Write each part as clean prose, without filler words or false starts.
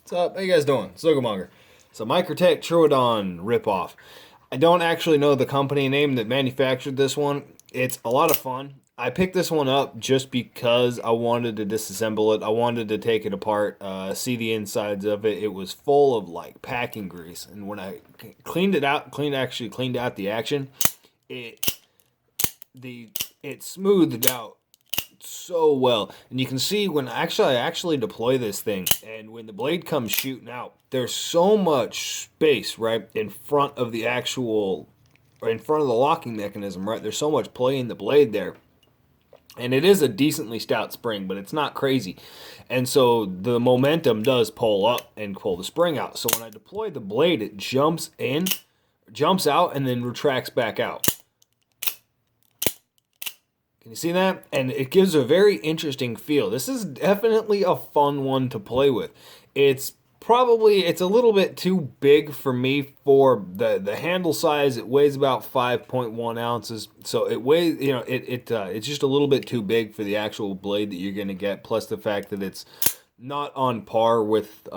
What's up? How you guys doing? Sogamonger. So Microtech Troodon ripoff. I don't actually know the company name that manufactured this one. It's a lot of fun. I picked this one up just because I wanted to disassemble it. I wanted to take it apart, see the insides of it. It was full of like packing grease, and when I cleaned it out, cleaned out the action, it the it smoothed out so well. And you can see when I actually deploy this thing, and when the blade comes shooting out, there's so much space right in front of the actual, or in front of the locking mechanism, right? There's so much play in the blade there. And it is a decently stout spring, but it's not crazy. And so the momentum does pull up and pull the spring out. So when I deploy the blade, it jumps in, jumps out, and then retracts back out. Can you see that? And it gives a very interesting feel. This is definitely a fun one to play with. It's a little bit too big for me for the handle size. It weighs about 5.1 ounces. So it weighs, it's just a little bit too big for the actual blade that you're going to get. Plus the fact that it's not on par with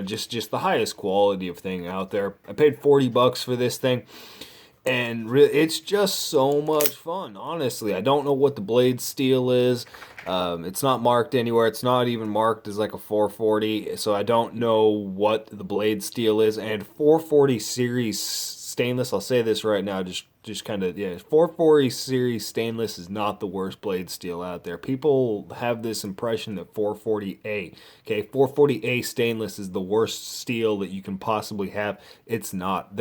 just the highest quality of thing out there. I paid $40 for this thing. And it's just so much fun, honestly. I don't know what the blade steel is. It's not marked anywhere. It's not even marked as like a 440. So I don't know what the blade steel is. And 440 series stainless, I'll say this right now, just kind of, yeah, 440 series stainless is not the worst blade steel out there. People have this impression that 440A, okay, 440A stainless is the worst steel that you can possibly have. It's not.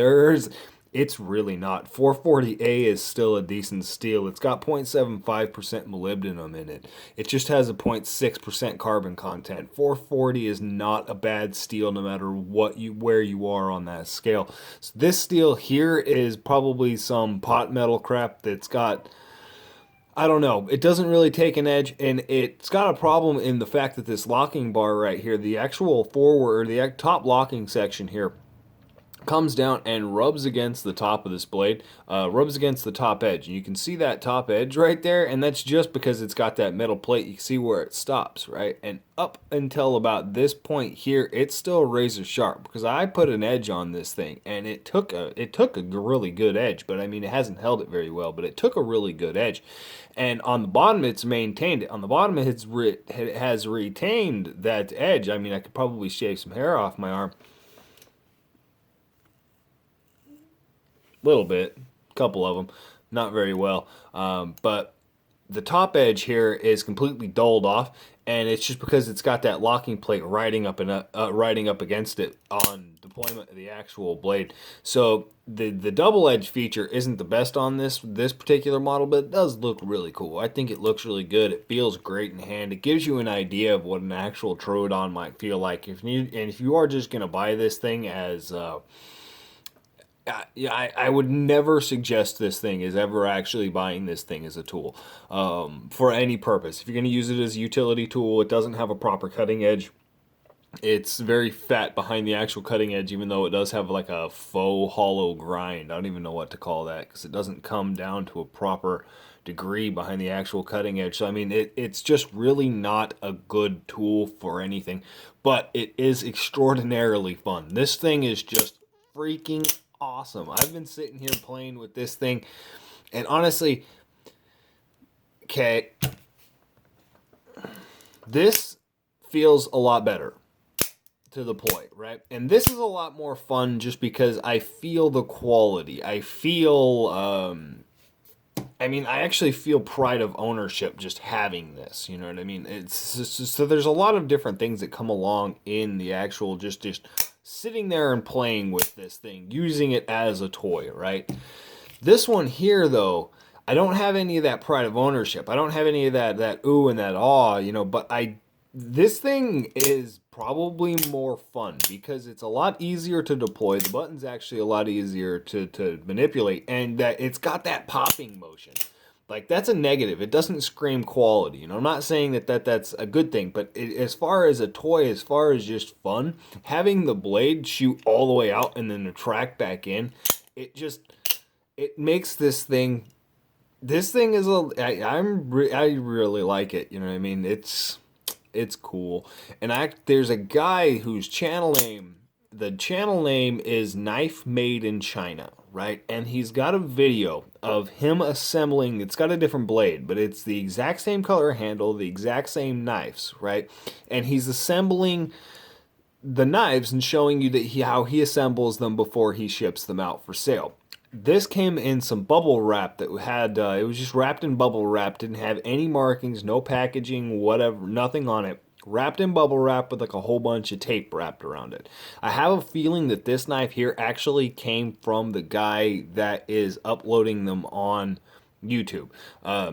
It's really not. 440A is still a decent steel. It's got 0.75% molybdenum in it. It just has a 0.6% carbon content. 440 is not a bad steel no matter where you are on that scale. So this steel here is probably some pot metal crap that's got, I don't know. It doesn't really take an edge, and it's got a problem in the fact that this locking bar right here, the actual forward, or the top locking section here, comes down and rubs against the top of this blade, rubs against the top edge. And you can see that top edge right there, and that's just because it's got that metal plate. You can see where it stops, right? And up until about this point here, it's still razor sharp because I put an edge on this thing, and it took a really good edge, but I mean, it hasn't held it very well, but it took a really good edge. And on the bottom, it's maintained it. On the bottom, it has retained that edge. I mean, I could probably shave some hair off my arm. Little bit, couple of them, not very well, but the top edge here is completely dulled off, and it's just because it's got that locking plate riding up against it on deployment of the actual blade. So the double edge feature isn't the best on this particular model, but it does look really cool. I think it looks really good. It feels great in hand. It gives you an idea of what an actual Troodon might feel like if you are just gonna buy this thing as I would never suggest this thing is ever actually buying this thing as a tool for any purpose. If you're going to use it as a utility tool, it doesn't have a proper cutting edge. It's very fat behind the actual cutting edge, even though it does have like a faux hollow grind. I don't even know what to call that because it doesn't come down to a proper degree behind the actual cutting edge. So I mean, it's just really not a good tool for anything, but it is extraordinarily fun. This thing is just freaking awesome. I've been sitting here playing with this thing, and honestly, okay, this feels a lot better to the point, right? And this is a lot more fun just because I feel the quality. I feel, I actually feel pride of ownership just having this. You know what I mean? So there's a lot of different things that come along in the actual just sitting there and playing with this thing, using it as a toy, right? This one here, though, I don't have any of that pride of ownership. I don't have any of that ooh and that awe, but this thing is probably more fun because it's a lot easier to deploy. The button's actually a lot easier to manipulate, and that it's got that popping motion. Like, that's a negative. It doesn't scream quality. I'm not saying that's a good thing, but as far as a toy, as far as just fun, having the blade shoot all the way out and then the track back in, it makes this thing I really like it. You know what I mean? It's cool. And there's a guy whose the channel name is Knife Made in China, right? And he's got a video of him assembling, it's got a different blade, but it's the exact same color handle, the exact same knives, right? And he's assembling the knives and showing you how he assembles them before he ships them out for sale. This came in some bubble wrap that had it was just wrapped in bubble wrap, didn't have any markings, no packaging, whatever, nothing on it. Wrapped in bubble wrap with like a whole bunch of tape wrapped around it. I have a feeling that this knife here actually came from the guy that is uploading them on YouTube.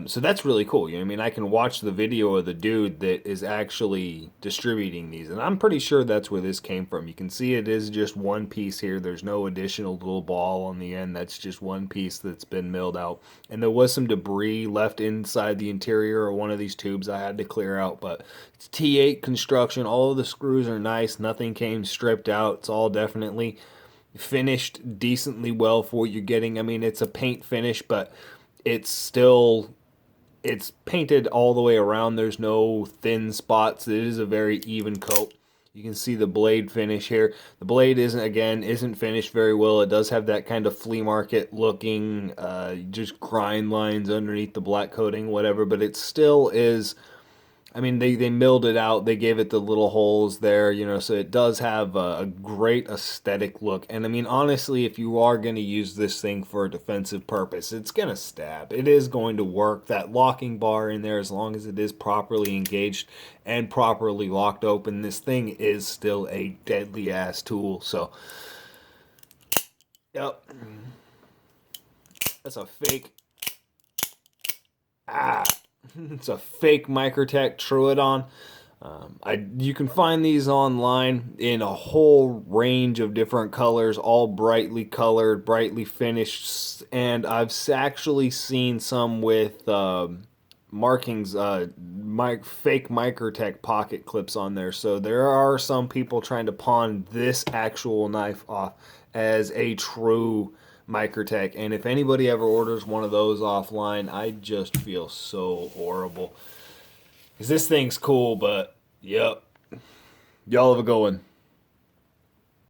So that's really cool. You know what I mean? I can watch the video of the dude that is actually distributing these, and I'm pretty sure that's where this came from. You can see it is just one piece here. There's no additional little ball on the end. That's just one piece that's been milled out. And there was some debris left inside the interior of one of these tubes I had to clear out, but it's T8 construction. All of the screws are nice. Nothing came stripped out. It's all definitely finished decently well for what you're getting. I mean, it's a paint finish, but it's painted all the way around. There's no thin spots. It is a very even coat. You can see the blade finish here. The blade isn't finished very well. It does have that kind of flea market looking just grind lines underneath the black coating, whatever, but it still is. I mean, they milled it out. They gave it the little holes there, you know, so it does have a great aesthetic look. And I mean, honestly, if you are going to use this thing for a defensive purpose, it's going to stab. It is going to work. That locking bar in there, as long as it is properly engaged and properly locked open, this thing is still a deadly ass tool. So, yep. That's a fake. It's a fake Microtech Troodon. You can find these online in a whole range of different colors, all brightly colored, brightly finished, and I've actually seen some with markings, fake Microtech pocket clips on there. So there are some people trying to pawn this actual knife off as a true Microtech, and if anybody ever orders one of those offline, I just feel so horrible. Because this thing's cool, but yep. Y'all have a good one.